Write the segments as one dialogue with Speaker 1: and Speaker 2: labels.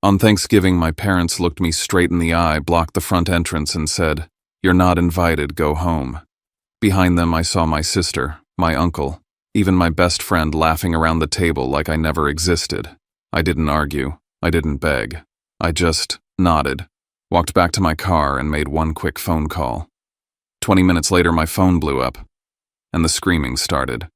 Speaker 1: On Thanksgiving, my parents looked me straight in the eye, blocked the front entrance, and said, "You're not invited, go home." Behind them, I saw my sister, my uncle, even my best friend laughing around the table like I never existed. I didn't argue. I didn't beg. I just nodded, walked back to my car, and made one quick phone call. 20 minutes later, my phone blew up, and the screaming started.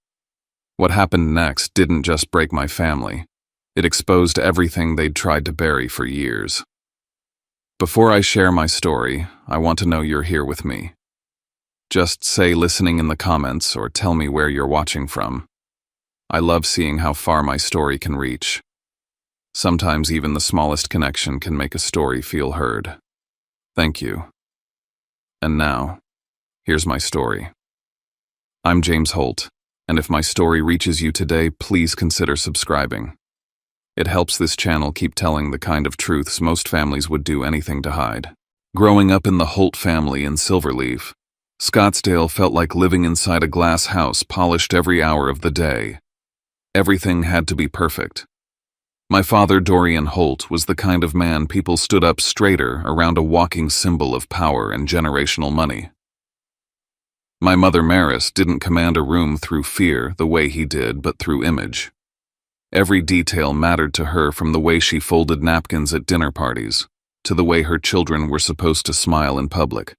Speaker 1: What happened next didn't just break my family. It exposed everything they'd tried to bury for years. Before I share my story, I want to know you're here with me. Just say listening in the comments or tell me where you're watching from. I love seeing how far my story can reach. Sometimes even the smallest connection can make a story feel heard. Thank you. And now, here's my story. I'm James Holt, and if my story reaches you today, please consider subscribing. It helps this channel keep telling the kind of truths most families would do anything to hide. Growing up in the Holt family in Silverleaf, Scottsdale felt like living inside a glass house polished every hour of the day. Everything had to be perfect. My father, Dorian Holt, was the kind of man people stood up straighter around a walking symbol of power and generational money. My mother, Maris, didn't command a room through fear the way he did, but through image. Every detail mattered to her, from the way she folded napkins at dinner parties to the way her children were supposed to smile in public.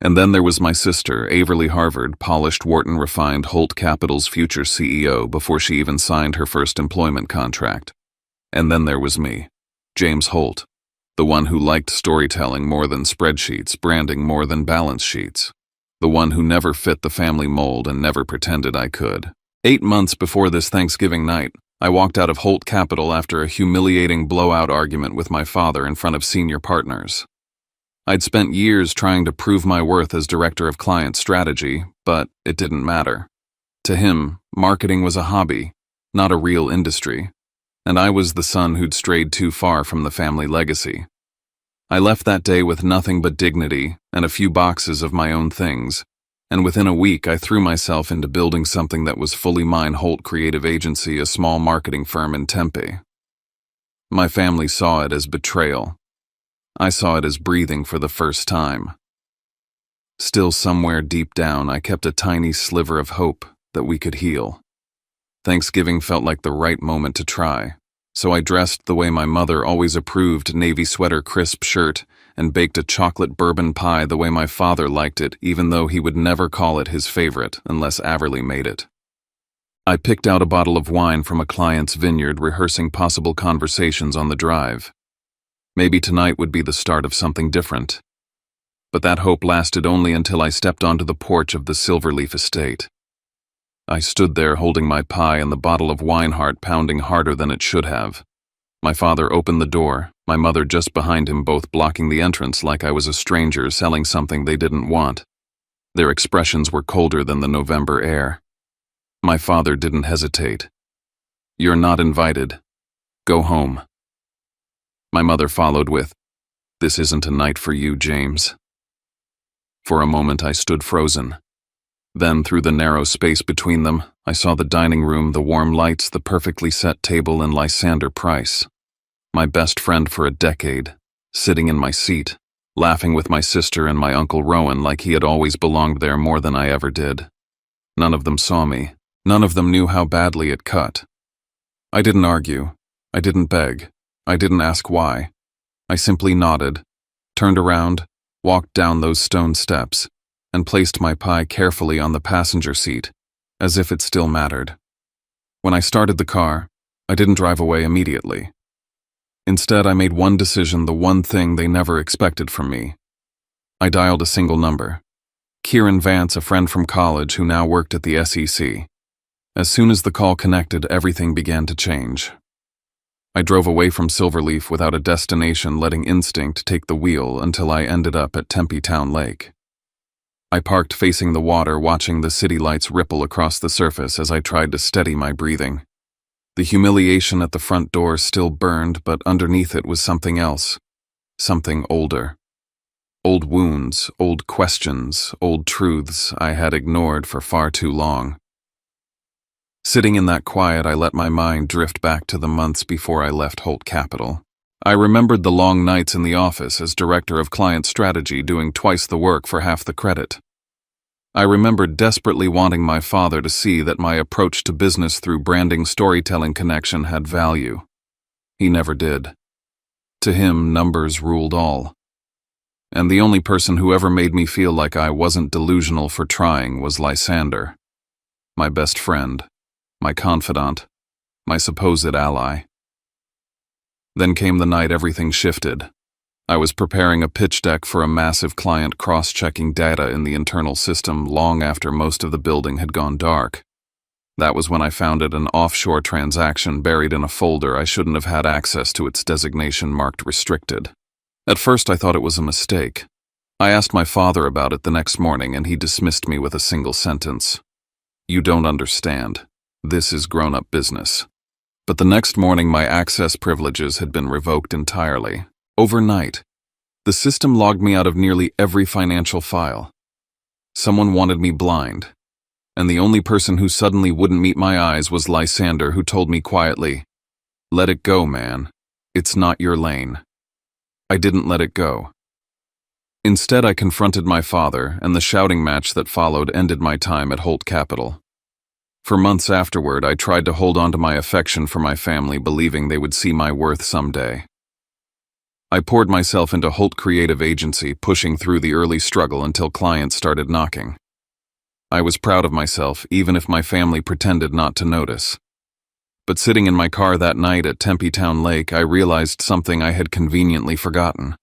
Speaker 1: And then there was my sister, Averly Harvard, polished Wharton-refined Holt Capital's future CEO before she even signed her first employment contract. And then there was me, James Holt, the one who liked storytelling more than spreadsheets, branding more than balance sheets, the one who never fit the family mold and never pretended I could. 8 months before this Thanksgiving night, I walked out of Holt Capital after a humiliating blowout argument with my father in front of senior partners. I'd spent years trying to prove my worth as director of client strategy, but it didn't matter. To him, marketing was a hobby, not a real industry, and I was the son who'd strayed too far from the family legacy. I left that day with nothing but dignity and a few boxes of my own things, and within a week I threw myself into building something that was fully mine. Holt Creative Agency, a small marketing firm in Tempe. My family saw it as betrayal. I saw it as breathing for the first time. Still, somewhere deep down, I kept a tiny sliver of hope that we could heal. Thanksgiving felt like the right moment to try, so I dressed the way my mother always approved: navy sweater, crisp shirt, and baked a chocolate bourbon pie the way my father liked it, even though he would never call it his favorite unless Averly made it. I picked out a bottle of wine from a client's vineyard, rehearsing possible conversations on the drive. Maybe tonight would be the start of something different. But that hope lasted only until I stepped onto the porch of the Silverleaf estate. I stood there holding my pie and the bottle of wine, heart pounding harder than it should have. My father opened the door, my mother just behind him, both blocking the entrance like I was a stranger selling something they didn't want. Their expressions were colder than the November air. My father didn't hesitate. "You're not invited. Go home." My mother followed with, "This isn't a night for you, James." For a moment I stood frozen. Then, through the narrow space between them, I saw the dining room, the warm lights, the perfectly set table, and Lysander Price, my best friend for a decade, sitting in my seat, laughing with my sister and my Uncle Rowan like he had always belonged there more than I ever did. None of them saw me. None of them knew how badly it cut. I didn't argue. I didn't beg. I didn't ask why. I simply nodded, turned around, walked down those stone steps, and placed my pie carefully on the passenger seat, as if it still mattered. When I started the car, I didn't drive away immediately. Instead, I made one decision, the one thing they never expected from me. I dialed a single number. Kieran Vance, a friend from college who now worked at the SEC. As soon as the call connected, everything began to change. I drove away from Silverleaf without a destination, letting instinct take the wheel until I ended up at Tempe Town Lake. I parked facing the water, watching the city lights ripple across the surface as I tried to steady my breathing. The humiliation at the front door still burned, but underneath it was something else. Something older. Old wounds, old questions, old truths I had ignored for far too long. Sitting in that quiet, I let my mind drift back to the months before I left Holt Capital. I remembered the long nights in the office as director of client strategy doing twice the work for half the credit. I remembered desperately wanting my father to see that my approach to business through branding storytelling connection had value. He never did. To him, numbers ruled all. And the only person who ever made me feel like I wasn't delusional for trying was Lysander, my best friend, my confidant, my supposed ally. Then came the night everything shifted. I was preparing a pitch deck for a massive client cross-checking data in the internal system long after most of the building had gone dark. That was when I found an offshore transaction buried in a folder I shouldn't have had access to, its designation marked restricted. At first I thought it was a mistake. I asked my father about it the next morning and he dismissed me with a single sentence. "You don't understand. This is grown-up business." But the next morning my access privileges had been revoked entirely. Overnight, the system logged me out of nearly every financial file. Someone wanted me blind, and the only person who suddenly wouldn't meet my eyes was Lysander, who told me quietly, "Let it go, man. It's not your lane." I didn't let it go. Instead, I confronted my father, and the shouting match that followed ended my time at Holt Capital. For months afterward, I tried to hold on to my affection for my family, believing they would see my worth someday. I poured myself into Holt Creative Agency, pushing through the early struggle until clients started knocking. I was proud of myself, even if my family pretended not to notice. But sitting in my car that night at Tempe Town Lake, I realized something I had conveniently forgotten.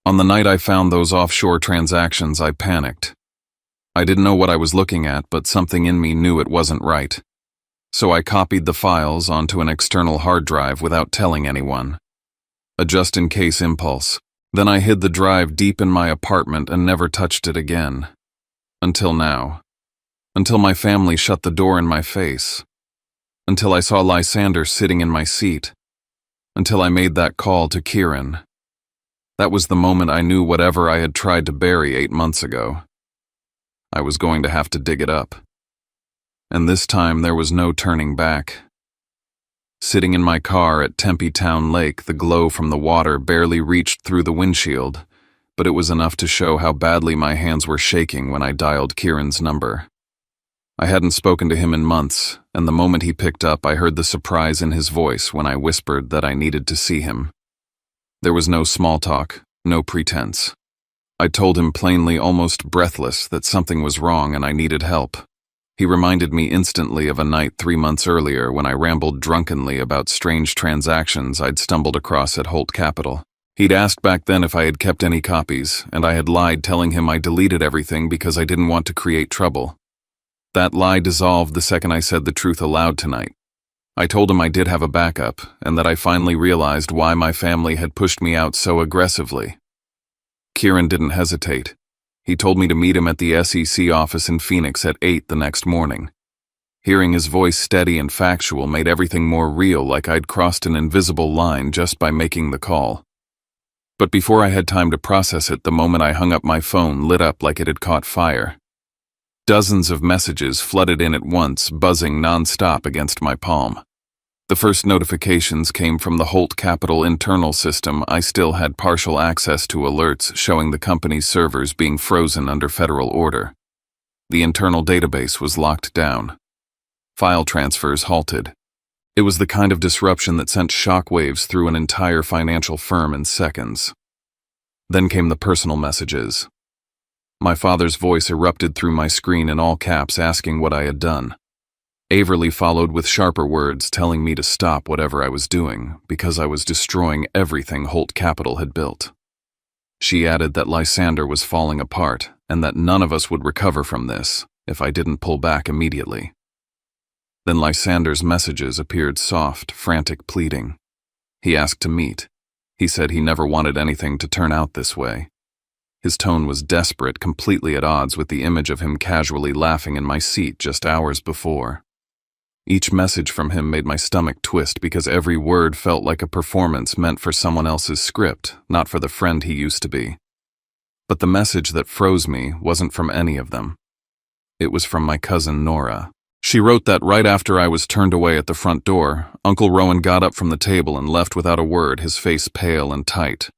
Speaker 1: On the night I found those offshore transactions, I panicked. I didn't know what I was looking at, but something in me knew it wasn't right. So I copied the files onto an external hard drive without telling anyone. A just-in-case impulse. Then I hid the drive deep in my apartment and never touched it again. Until now. Until my family shut the door in my face. Until I saw Lysander sitting in my seat. Until I made that call to Kieran. That was the moment I knew whatever I had tried to bury 8 months ago, I was going to have to dig it up. And this time there was no turning back. Sitting in my car at Tempe Town Lake, the glow from the water barely reached through the windshield, but it was enough to show how badly my hands were shaking when I dialed Kieran's number. I hadn't spoken to him in months, and the moment he picked up, I heard the surprise in his voice when I whispered that I needed to see him. There was no small talk, no pretense. I told him plainly, almost breathless, that something was wrong and I needed help. He reminded me instantly of a night 3 months earlier when I rambled drunkenly about strange transactions I'd stumbled across at Holt Capital. He'd asked back then if I had kept any copies, and I had lied, telling him I deleted everything because I didn't want to create trouble. That lie dissolved the second I said the truth aloud tonight. I told him I did have a backup, and that I finally realized why my family had pushed me out so aggressively. Kieran didn't hesitate. He told me to meet him at the SEC office in Phoenix at 8 the next morning. Hearing his voice steady and factual made everything more real, like I'd crossed an invisible line just by making the call. But before I had time to process it, the moment I hung up, my phone lit up like it had caught fire. Dozens of messages flooded in at once, buzzing non-stop against my palm. The first notifications came from the Holt Capital internal system. I still had partial access to alerts showing the company's servers being frozen under federal order. The internal database was locked down. File transfers halted. It was the kind of disruption that sent shockwaves through an entire financial firm in seconds. Then came the personal messages. My father's voice erupted through my screen in all caps, asking what I had done. Averly followed with sharper words telling me to stop whatever I was doing because I was destroying everything Holt Capital had built. She added that Lysander was falling apart and that none of us would recover from this if I didn't pull back immediately. Then Lysander's messages appeared, soft, frantic pleading. He asked to meet. He said he never wanted anything to turn out this way. His tone was desperate, completely at odds with the image of him casually laughing in my seat just hours before. Each message from him made my stomach twist because every word felt like a performance meant for someone else's script, not for the friend he used to be. But the message that froze me wasn't from any of them. It was from my cousin Nora. She wrote that right after I was turned away at the front door, Uncle Rowan got up from the table and left without a word, his face pale and tight.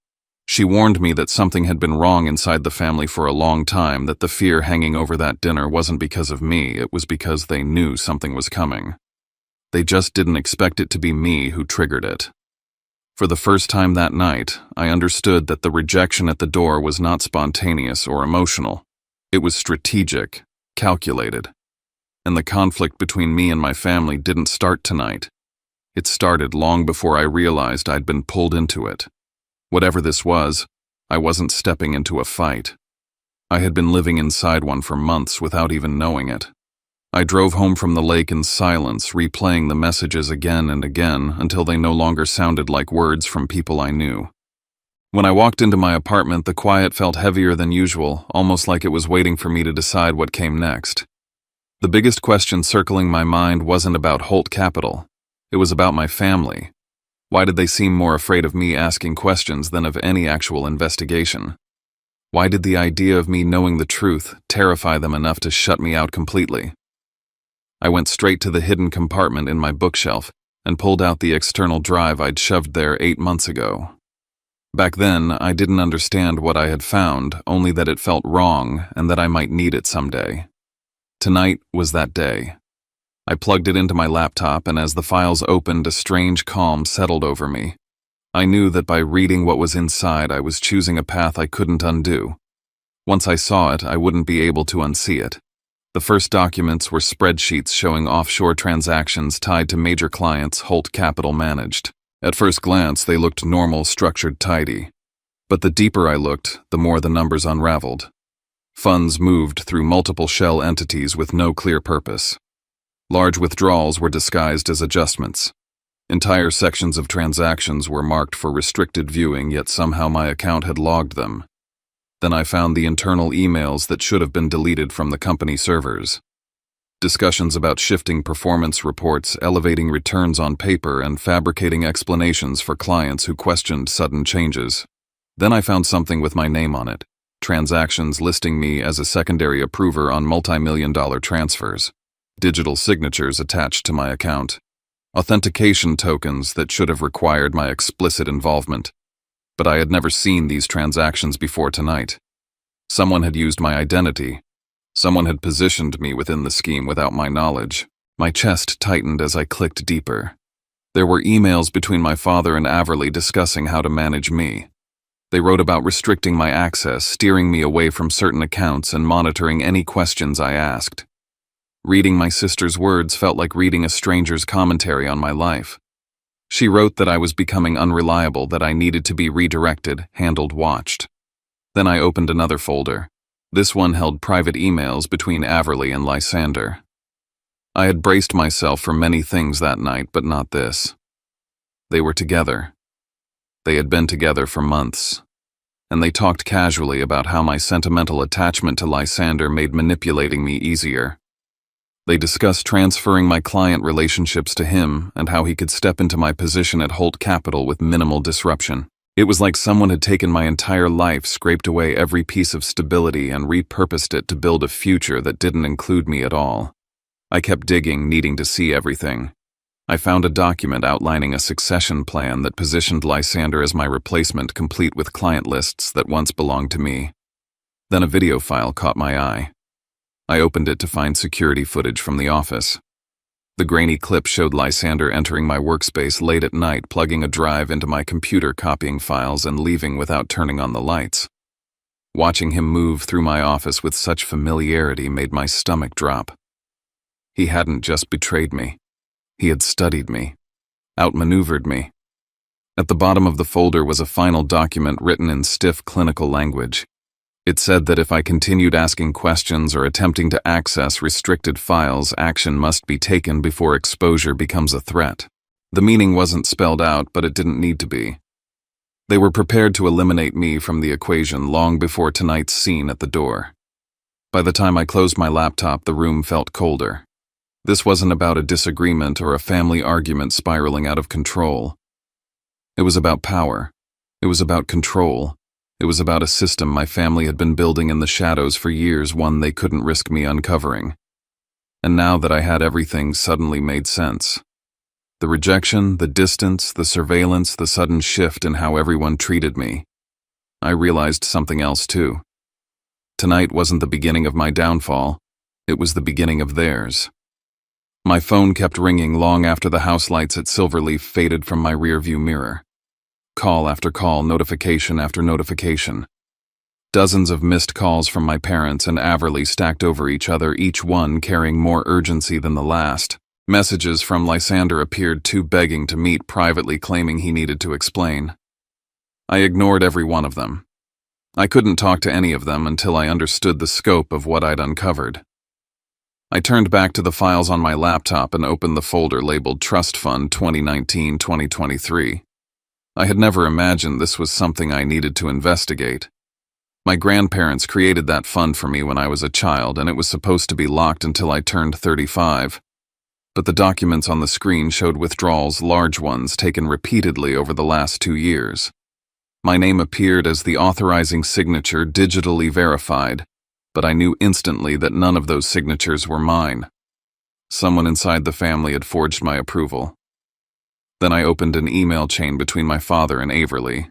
Speaker 1: She warned me that something had been wrong inside the family for a long time, that the fear hanging over that dinner wasn't because of me, it was because they knew something was coming. They just didn't expect it to be me who triggered it. For the first time that night, I understood that the rejection at the door was not spontaneous or emotional. It was strategic, calculated. And the conflict between me and my family didn't start tonight. It started long before I realized I'd been pulled into it. Whatever this was, I wasn't stepping into a fight. I had been living inside one for months without even knowing it. I drove home from the lake in silence, replaying the messages again and again until they no longer sounded like words from people I knew. When I walked into my apartment, the quiet felt heavier than usual, almost like it was waiting for me to decide what came next. The biggest question circling my mind wasn't about Holt Capital. It was about my family. Why did they seem more afraid of me asking questions than of any actual investigation? Why did the idea of me knowing the truth terrify them enough to shut me out completely? I went straight to the hidden compartment in my bookshelf and pulled out the external drive I'd shoved there 8 months ago. Back then, I didn't understand what I had found, only that it felt wrong and that I might need it someday. Tonight was that day. I plugged it into my laptop, and as the files opened, a strange calm settled over me. I knew that by reading what was inside, I was choosing a path I couldn't undo. Once I saw it, I wouldn't be able to unsee it. The first documents were spreadsheets showing offshore transactions tied to major clients Holt Capital managed. At first glance, they looked normal, structured, tidy. But the deeper I looked, the more the numbers unraveled. Funds moved through multiple shell entities with no clear purpose. Large withdrawals were disguised as adjustments. Entire sections of transactions were marked for restricted viewing, yet somehow my account had logged them. Then I found the internal emails that should have been deleted from the company servers. Discussions about shifting performance reports, elevating returns on paper, and fabricating explanations for clients who questioned sudden changes. Then I found something with my name on it. Transactions listing me as a secondary approver on multi-million-dollar transfers. Digital signatures attached to my account. Authentication tokens that should have required my explicit involvement. But I had never seen these transactions before tonight. Someone had used my identity. Someone had positioned me within the scheme without my knowledge. My chest tightened as I clicked deeper. There were emails between my father and Averly discussing how to manage me. They wrote about restricting my access, steering me away from certain accounts, and monitoring any questions I asked. Reading my sister's words felt like reading a stranger's commentary on my life. She wrote that I was becoming unreliable, that I needed to be redirected, handled, watched. Then I opened another folder. This one held private emails between Averly and Lysander. I had braced myself for many things that night, but not this. They were together. They had been together for months, and they talked casually about how my sentimental attachment to Lysander made manipulating me easier. They discussed transferring my client relationships to him and how he could step into my position at Holt Capital with minimal disruption. It was like someone had taken my entire life, scraped away every piece of stability, and repurposed it to build a future that didn't include me at all. I kept digging, needing to see everything. I found a document outlining a succession plan that positioned Lysander as my replacement, complete with client lists that once belonged to me. Then a video file caught my eye. I opened it to find security footage from the office. The grainy clip showed Lysander entering my workspace late at night, plugging a drive into my computer, copying files, and leaving without turning on the lights. Watching him move through my office with such familiarity made my stomach drop. He hadn't just betrayed me. He had studied me, outmaneuvered me. At the bottom of the folder was a final document written in stiff clinical language. It said that if I continued asking questions or attempting to access restricted files, action must be taken before exposure becomes a threat. The meaning wasn't spelled out, but it didn't need to be. They were prepared to eliminate me from the equation long before tonight's scene at the door. By the time I closed my laptop, the room felt colder. This wasn't about a disagreement or a family argument spiraling out of control. It was about power. It was about control. It was about a system my family had been building in the shadows for years, one they couldn't risk me uncovering. And now that I had everything suddenly made sense. The rejection, the distance, the surveillance, the sudden shift in how everyone treated me. I realized something else too. Tonight wasn't the beginning of my downfall, it was the beginning of theirs. My phone kept ringing long after the house lights at Silverleaf faded from my rearview mirror. Call after call, notification after notification. Dozens of missed calls from my parents and Averly stacked over each other, each one carrying more urgency than the last. Messages from Lysander appeared too begging to meet, privately claiming he needed to explain. I ignored every one of them. I couldn't talk to any of them until I understood the scope of what I'd uncovered. I turned back to the files on my laptop and opened the folder labeled Trust Fund 2019-2023. I had never imagined this was something I needed to investigate. My grandparents created that fund for me when I was a child, and it was supposed to be locked until I turned 35. But the documents on the screen showed withdrawals, large ones, taken repeatedly over the last 2 years. My name appeared as the authorizing signature, digitally verified, but I knew instantly that none of those signatures were mine. Someone inside the family had forged my approval. Then I opened an email chain between my father and Averly.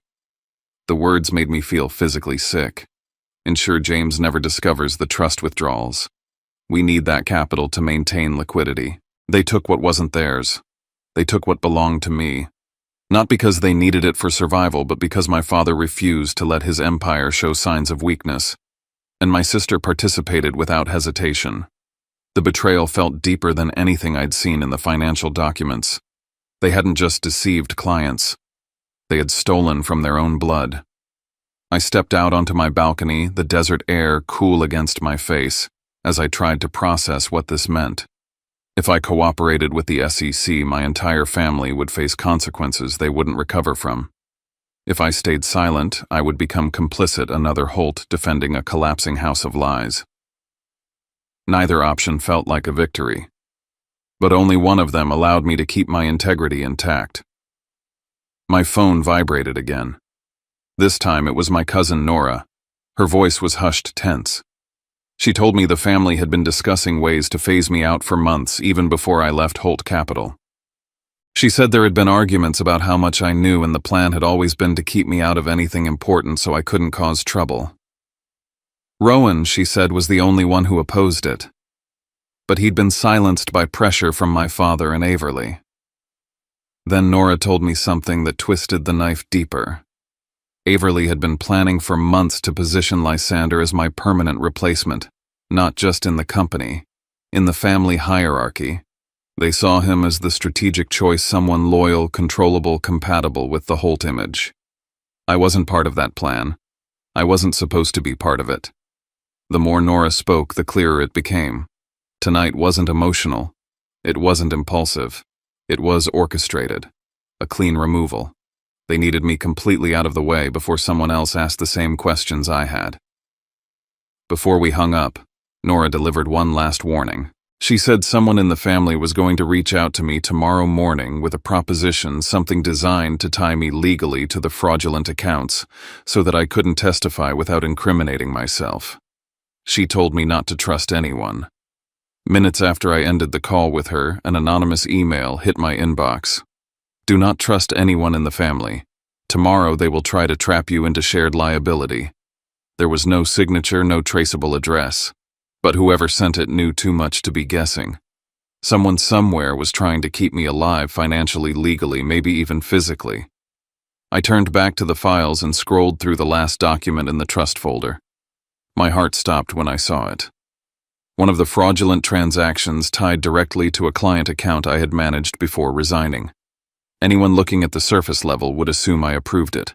Speaker 1: The words made me feel physically sick. Ensure James never discovers the trust withdrawals. We need that capital to maintain liquidity. They took what wasn't theirs. They took what belonged to me. Not because they needed it for survival, but because my father refused to let his empire show signs of weakness. And my sister participated without hesitation. The betrayal felt deeper than anything I'd seen in the financial documents. They hadn't just deceived clients. They had stolen from their own blood. I stepped out onto my balcony, the desert air cool against my face, as I tried to process what this meant. If I cooperated with the SEC, my entire family would face consequences they wouldn't recover from. If I stayed silent, I would become complicit, another Holt defending a collapsing house of lies. Neither option felt like a victory. But only one of them allowed me to keep my integrity intact. My phone vibrated again. This time it was my cousin Nora. Her voice was hushed, tense. She told me the family had been discussing ways to phase me out for months, even before I left Holt Capital. She said there had been arguments about how much I knew, and the plan had always been to keep me out of anything important so I couldn't cause trouble. Rowan, she said, was the only one who opposed it. But he'd been silenced by pressure from my father and Averly. Then Nora told me something that twisted the knife deeper. Averly had been planning for months to position Lysander as my permanent replacement, not just in the company, in the family hierarchy. They saw him as the strategic choice, someone loyal, controllable, compatible with the Holt image. I wasn't part of that plan. I wasn't supposed to be part of it. The more Nora spoke, the clearer it became. Tonight wasn't emotional. It wasn't impulsive. It was orchestrated. A clean removal. They needed me completely out of the way before someone else asked the same questions I had. Before we hung up, Nora delivered one last warning. She said someone in the family was going to reach out to me tomorrow morning with a proposition, something designed to tie me legally to the fraudulent accounts so that I couldn't testify without incriminating myself. She told me not to trust anyone. Minutes after I ended the call with her, an anonymous email hit my inbox. Do not trust anyone in the family. Tomorrow they will try to trap you into shared liability. There was no signature, no traceable address. But whoever sent it knew too much to be guessing. Someone somewhere was trying to keep me alive financially, legally, maybe even physically. I turned back to the files and scrolled through the last document in the trust folder. My heart stopped when I saw it. One of the fraudulent transactions tied directly to a client account I had managed before resigning. Anyone looking at the surface level would assume I approved it.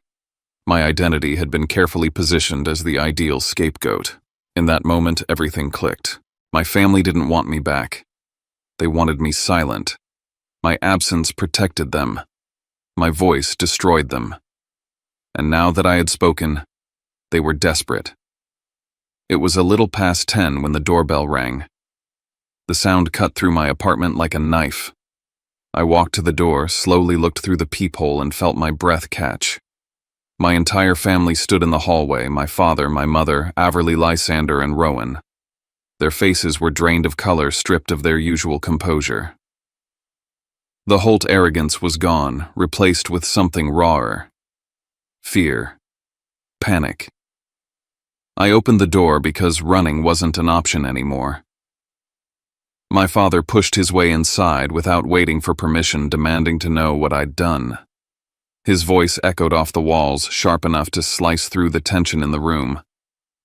Speaker 1: My identity had been carefully positioned as the ideal scapegoat. In that moment, everything clicked. My family didn't want me back. They wanted me silent. My absence protected them. My voice destroyed them. And now that I had spoken, they were desperate. It was a little past 10 when the doorbell rang. The sound cut through my apartment like a knife. I walked to the door, slowly looked through the peephole, and felt my breath catch. My entire family stood in the hallway, my father, my mother, Averly, Lysander, and Rowan. Their faces were drained of color, stripped of their usual composure. The Holt arrogance was gone, replaced with something rawer. Fear. Panic. I opened the door because running wasn't an option anymore. My father pushed his way inside without waiting for permission, demanding to know what I'd done. His voice echoed off the walls, sharp enough to slice through the tension in the room.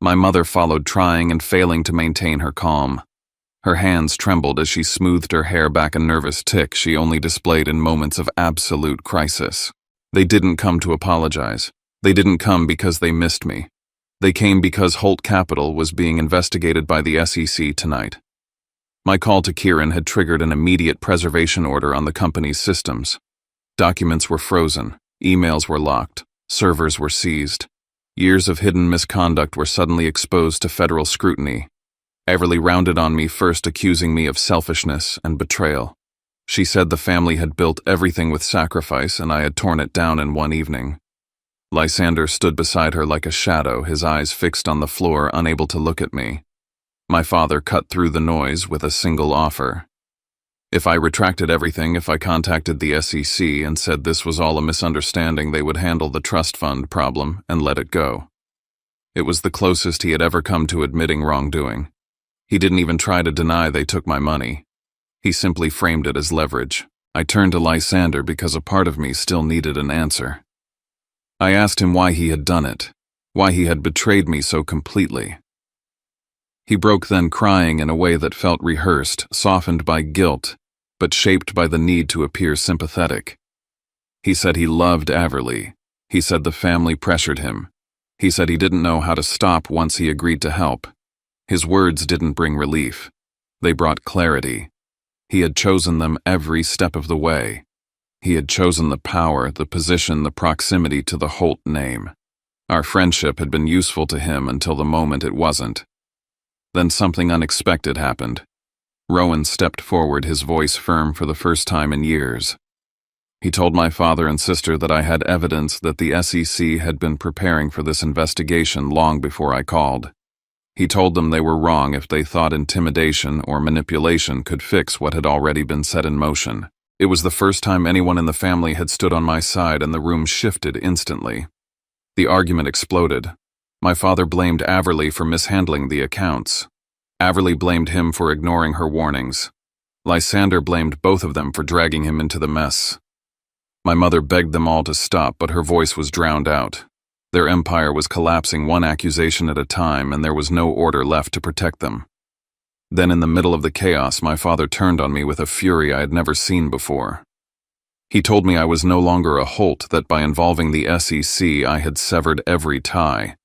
Speaker 1: My mother followed, trying and failing to maintain her calm. Her hands trembled as she smoothed her hair back, a nervous tic she only displayed in moments of absolute crisis. They didn't come to apologize. They didn't come because they missed me. They came because Holt Capital was being investigated by the SEC tonight. My call to Kieran had triggered an immediate preservation order on the company's systems. Documents were frozen, emails were locked, servers were seized. Years of hidden misconduct were suddenly exposed to federal scrutiny. Everly rounded on me, first accusing me of selfishness and betrayal. She said the family had built everything with sacrifice and I had torn it down in one evening. Lysander stood beside her like a shadow, his eyes fixed on the floor, unable to look at me. My father cut through the noise with a single offer. If I retracted everything, if I contacted the SEC and said this was all a misunderstanding, they would handle the trust fund problem and let it go. It was the closest he had ever come to admitting wrongdoing. He didn't even try to deny they took my money. He simply framed it as leverage. I turned to Lysander because a part of me still needed an answer. I asked him why he had done it, why he had betrayed me so completely. He broke then, crying in a way that felt rehearsed, softened by guilt, but shaped by the need to appear sympathetic. He said he loved Everly. He said the family pressured him. He said he didn't know how to stop once he agreed to help. His words didn't bring relief. They brought clarity. He had chosen them every step of the way. He had chosen the power, the position, the proximity to the Holt name. Our friendship had been useful to him until the moment it wasn't. Then something unexpected happened. Rowan stepped forward, his voice firm for the first time in years. He told my father and sister that I had evidence that the SEC had been preparing for this investigation long before I called. He told them they were wrong if they thought intimidation or manipulation could fix what had already been set in motion. It was the first time anyone in the family had stood on my side, and the room shifted instantly. The argument exploded. My father blamed Everly for mishandling the accounts. Everly blamed him for ignoring her warnings. Lysander blamed both of them for dragging him into the mess. My mother begged them all to stop, but her voice was drowned out. Their empire was collapsing one accusation at a time, and there was no order left to protect them. Then in the middle of the chaos, my father turned on me with a fury I had never seen before. He told me I was no longer a Holt, that by involving the SEC I had severed every tie.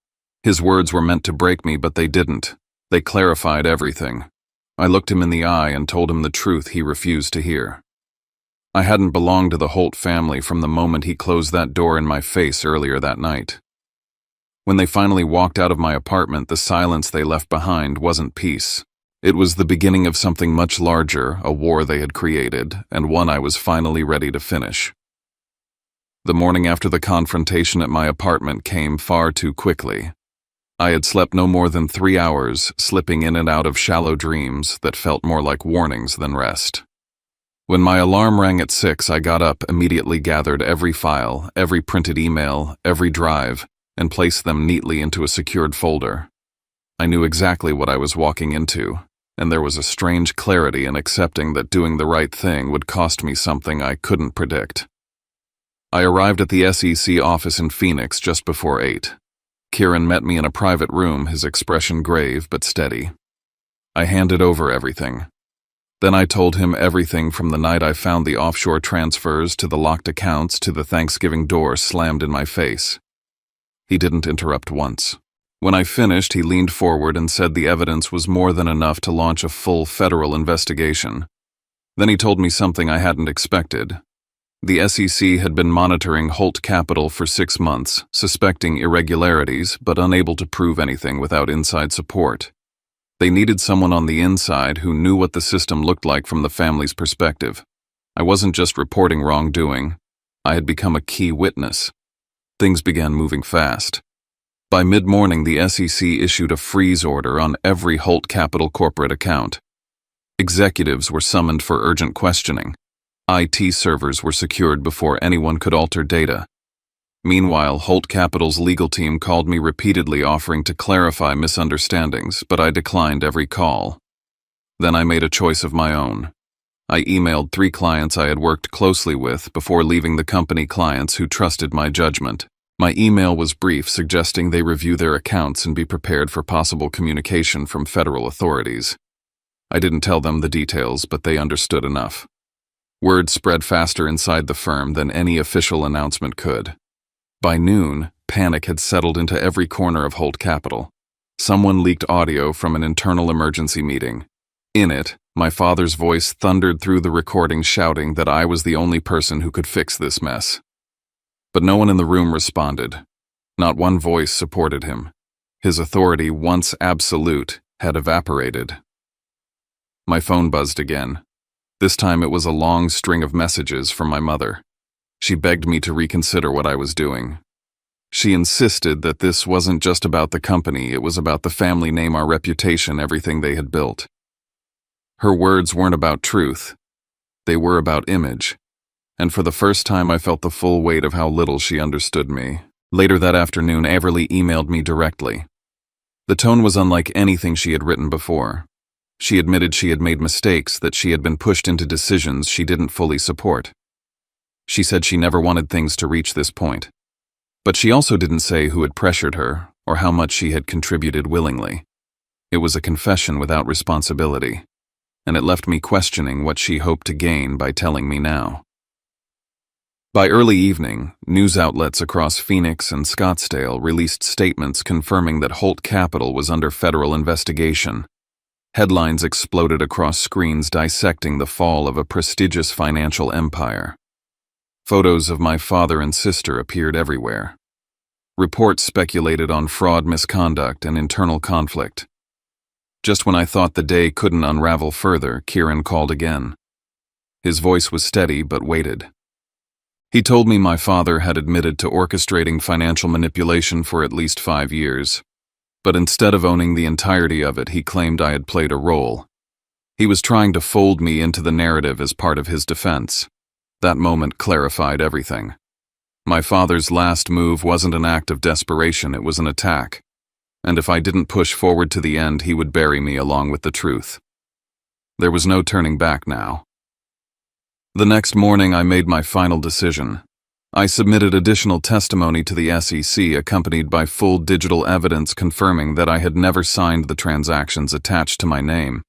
Speaker 1: His words were meant to break me, but they didn't. They clarified everything. I looked him in the eye and told him the truth he refused to hear. I hadn't belonged to the Holt family from the moment he closed that door in my face earlier that night. When they finally walked out of my apartment, the silence they left behind wasn't peace. It was the beginning of something much larger, a war they had created, and one I was finally ready to finish. The morning after the confrontation at my apartment came far too quickly. I had slept no more than 3 hours, slipping in and out of shallow dreams that felt more like warnings than rest. When my alarm rang at 6, I got up, immediately gathered every file, every printed email, every drive, and placed them neatly into a secured folder. I knew exactly what I was walking into, and there was a strange clarity in accepting that doing the right thing would cost me something I couldn't predict. I arrived at the SEC office in Phoenix just before 8. Kieran met me in a private room, his expression grave but steady. I handed over everything. Then I told him everything from the night I found the offshore transfers to the locked accounts to the Thanksgiving door slammed in my face. He didn't interrupt once. When I finished, he leaned forward and said the evidence was more than enough to launch a full federal investigation. Then he told me something I hadn't expected. The SEC had been monitoring Holt Capital for 6 months, suspecting irregularities but unable to prove anything without inside support. They needed someone on the inside who knew what the system looked like from the family's perspective. I wasn't just reporting wrongdoing. I had become a key witness. Things began moving fast. By mid-morning, the SEC issued a freeze order on every Holt Capital corporate account. Executives were summoned for urgent questioning. IT servers were secured before anyone could alter data. Meanwhile, Holt Capital's legal team called me repeatedly offering to clarify misunderstandings, but I declined every call. Then I made a choice of my own. I emailed 3 clients I had worked closely with before leaving the company, clients who trusted my judgment. My email was brief, suggesting they review their accounts and be prepared for possible communication from federal authorities. I didn't tell them the details, but they understood enough. Word spread faster inside the firm than any official announcement could. By noon, panic had settled into every corner of Holt Capital. Someone leaked audio from an internal emergency meeting. In it, my father's voice thundered through the recording, shouting that I was the only person who could fix this mess. But no one in the room responded. Not one voice supported him. His authority, once absolute, had evaporated. My phone buzzed again. This time it was a long string of messages from my mother. She begged me to reconsider what I was doing. She insisted that this wasn't just about the company, it was about the family name, our reputation, everything they had built. Her words weren't about truth. They were about image. And for the first time I felt the full weight of how little she understood me. Later that afternoon, Averly emailed me directly. The tone was unlike anything she had written before. She admitted she had made mistakes, that she had been pushed into decisions she didn't fully support. She said she never wanted things to reach this point. But she also didn't say who had pressured her, or how much she had contributed willingly. It was a confession without responsibility, and it left me questioning what she hoped to gain by telling me now. By early evening, news outlets across Phoenix and Scottsdale released statements confirming that Holt Capital was under federal investigation. Headlines exploded across screens dissecting the fall of a prestigious financial empire. Photos of my father and sister appeared everywhere. Reports speculated on fraud, misconduct, and internal conflict. Just when I thought the day couldn't unravel further, Kieran called again. His voice was steady but weighted. He told me my father had admitted to orchestrating financial manipulation for at least 5 years. But instead of owning the entirety of it, he claimed I had played a role. He was trying to fold me into the narrative as part of his defense. That moment clarified everything. My father's last move wasn't an act of desperation, it was an attack. And if I didn't push forward to the end, he would bury me along with the truth. There was no turning back now. The next morning, I made my final decision. I submitted additional testimony to the SEC, accompanied by full digital evidence confirming that I had never signed the transactions attached to my name.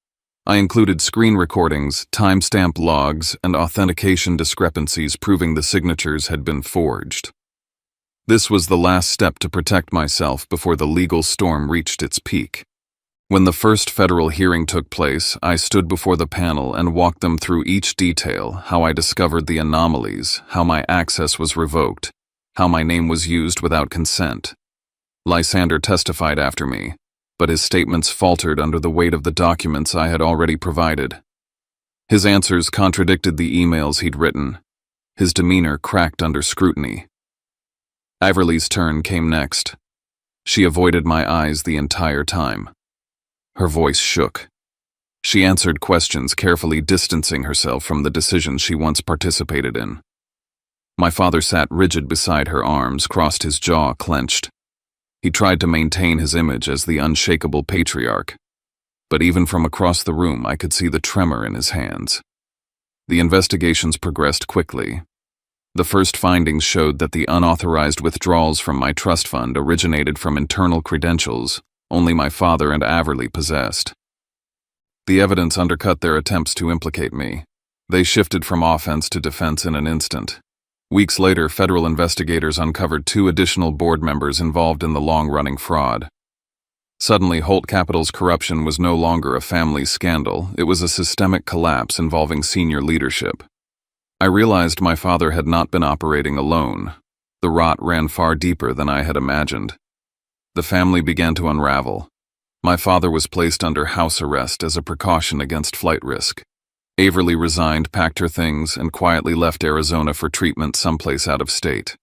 Speaker 1: I included screen recordings, timestamp logs, and authentication discrepancies proving the signatures had been forged. This was the last step to protect myself before the legal storm reached its peak. When the first federal hearing took place, I stood before the panel and walked them through each detail: how I discovered the anomalies, how my access was revoked, how my name was used without consent. Lysander testified after me, but his statements faltered under the weight of the documents I had already provided. His answers contradicted the emails he'd written. His demeanor cracked under scrutiny. Averly's turn came next. She avoided my eyes the entire time. Her voice shook. She answered questions, carefully distancing herself from the decisions she once participated in. My father sat rigid beside her, arms crossed, his jaw clenched. He tried to maintain his image as the unshakable patriarch, but even from across the room I could see the tremor in his hands. The investigations progressed quickly. The first findings showed that the unauthorized withdrawals from my trust fund originated from internal credentials only my father and Averly possessed. The evidence undercut their attempts to implicate me. They shifted from offense to defense in an instant. Weeks later, federal investigators uncovered 2 additional board members involved in the long-running fraud. Suddenly, Holt Capital's corruption was no longer a family scandal, it was a systemic collapse involving senior leadership. I realized my father had not been operating alone. The rot ran far deeper than I had imagined. The family began to unravel. My father was placed under house arrest as a precaution against flight risk. Averly resigned, packed her things, and quietly left Arizona for treatment someplace out of state.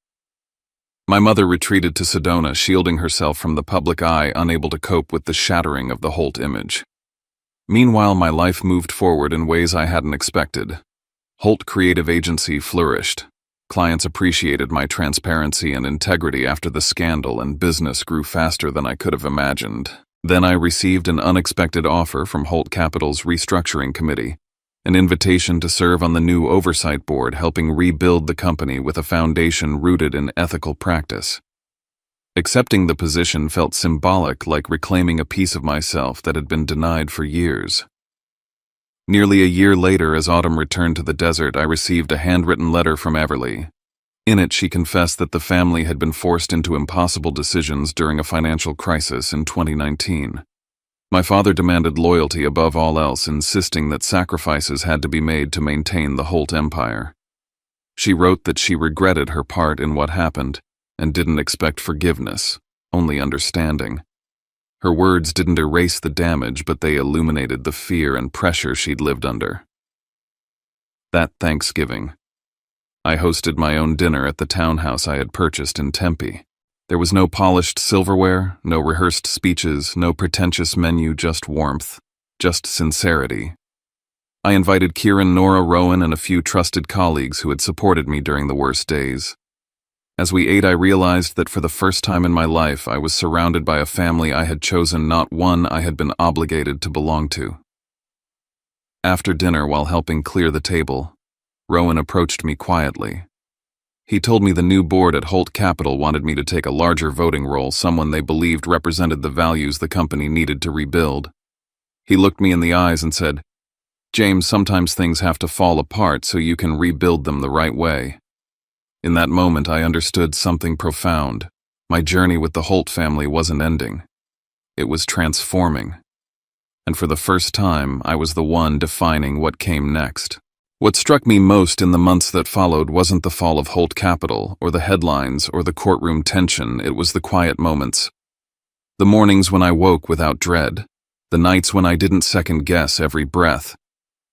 Speaker 1: My mother retreated to Sedona, shielding herself from the public eye, unable to cope with the shattering of the Holt image. Meanwhile, my life moved forward in ways I hadn't expected. Holt Creative Agency flourished. Clients appreciated my transparency and integrity after the scandal, and business grew faster than I could have imagined. Then I received an unexpected offer from Holt Capital's restructuring committee, an invitation to serve on the new oversight board, helping rebuild the company with a foundation rooted in ethical practice. Accepting the position felt symbolic, like reclaiming a piece of myself that had been denied for years. Nearly a year later, as autumn returned to the desert, I received a handwritten letter from Everly. In it, she confessed that the family had been forced into impossible decisions during a financial crisis in 2019. My father demanded loyalty above all else, insisting that sacrifices had to be made to maintain the Holt empire. She wrote that she regretted her part in what happened and didn't expect forgiveness, only understanding. Her words didn't erase the damage, but they illuminated the fear and pressure she'd lived under. That Thanksgiving, I hosted my own dinner at the townhouse I had purchased in Tempe. There was no polished silverware, no rehearsed speeches, no pretentious menu, just warmth, just sincerity. I invited Kieran, Nora, Rowan, and a few trusted colleagues who had supported me during the worst days. As we ate, I realized that for the first time in my life, I was surrounded by a family I had chosen, not one I had been obligated to belong to. After dinner, while helping clear the table, Rowan approached me quietly. He told me the new board at Holt Capital wanted me to take a larger voting role, someone they believed represented the values the company needed to rebuild. He looked me in the eyes and said, "James, sometimes things have to fall apart so you can rebuild them the right way." In that moment, I understood something profound. My journey with the Holt family wasn't ending. It was transforming. And for the first time, I was the one defining what came next. What struck me most in the months that followed wasn't the fall of Holt Capital, or the headlines, or the courtroom tension. It was the quiet moments. The mornings when I woke without dread. The nights when I didn't second-guess every breath.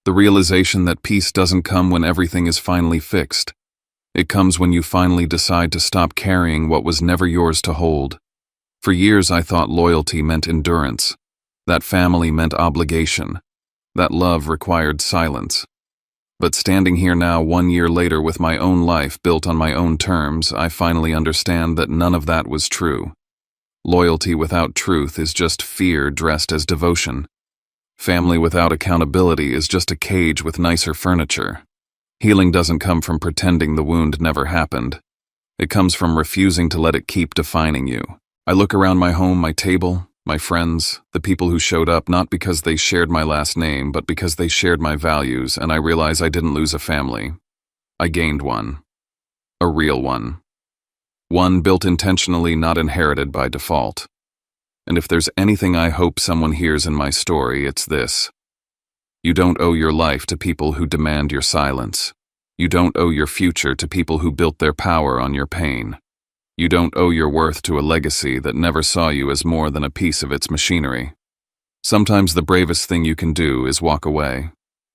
Speaker 1: The realization that peace doesn't come when everything is finally fixed. It comes when you finally decide to stop carrying what was never yours to hold. For years, I thought loyalty meant endurance. That family meant obligation. That love required silence. But standing here now, 1 year later, with my own life built on my own terms, I finally understand that none of that was true. Loyalty without truth is just fear dressed as devotion. Family without accountability is just a cage with nicer furniture. Healing doesn't come from pretending the wound never happened. It comes from refusing to let it keep defining you. I look around my home, my table, my friends, the people who showed up not because they shared my last name, but because they shared my values, and I realize I didn't lose a family. I gained one. A real one. One built intentionally, not inherited by default. And if there's anything I hope someone hears in my story, it's this. You don't owe your life to people who demand your silence. You don't owe your future to people who built their power on your pain. You don't owe your worth to a legacy that never saw you as more than a piece of its machinery. Sometimes the bravest thing you can do is walk away.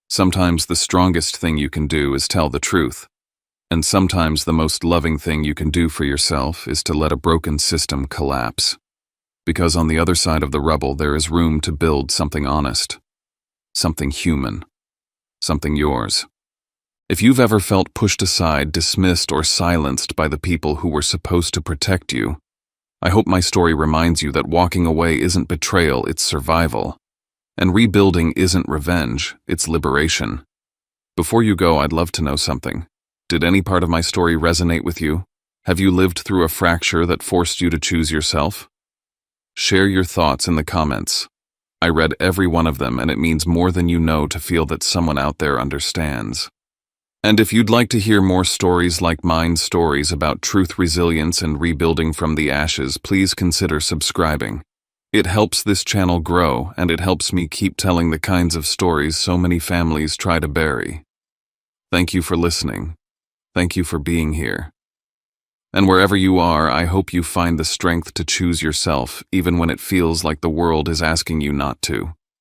Speaker 1: Sometimes the strongest thing you can do is tell the truth. And sometimes the most loving thing you can do for yourself is to let a broken system collapse. Because on the other side of the rubble, there is room to build something honest. Something human. Something yours. If you've ever felt pushed aside, dismissed, or silenced by the people who were supposed to protect you, I hope my story reminds you that walking away isn't betrayal, it's survival. And rebuilding isn't revenge, it's liberation. Before you go, I'd love to know something. Did any part of my story resonate with you? Have you lived through a fracture that forced you to choose yourself? Share your thoughts in the comments. I read every one of them, and it means more than you know to feel that someone out there understands. And if you'd like to hear more stories like mine, stories about truth, resilience, and rebuilding from the ashes, please consider subscribing. It helps this channel grow, and it helps me keep telling the kinds of stories so many families try to bury. Thank you for listening. Thank you for being here. And wherever you are, I hope you find the strength to choose yourself, even when it feels like the world is asking you not to.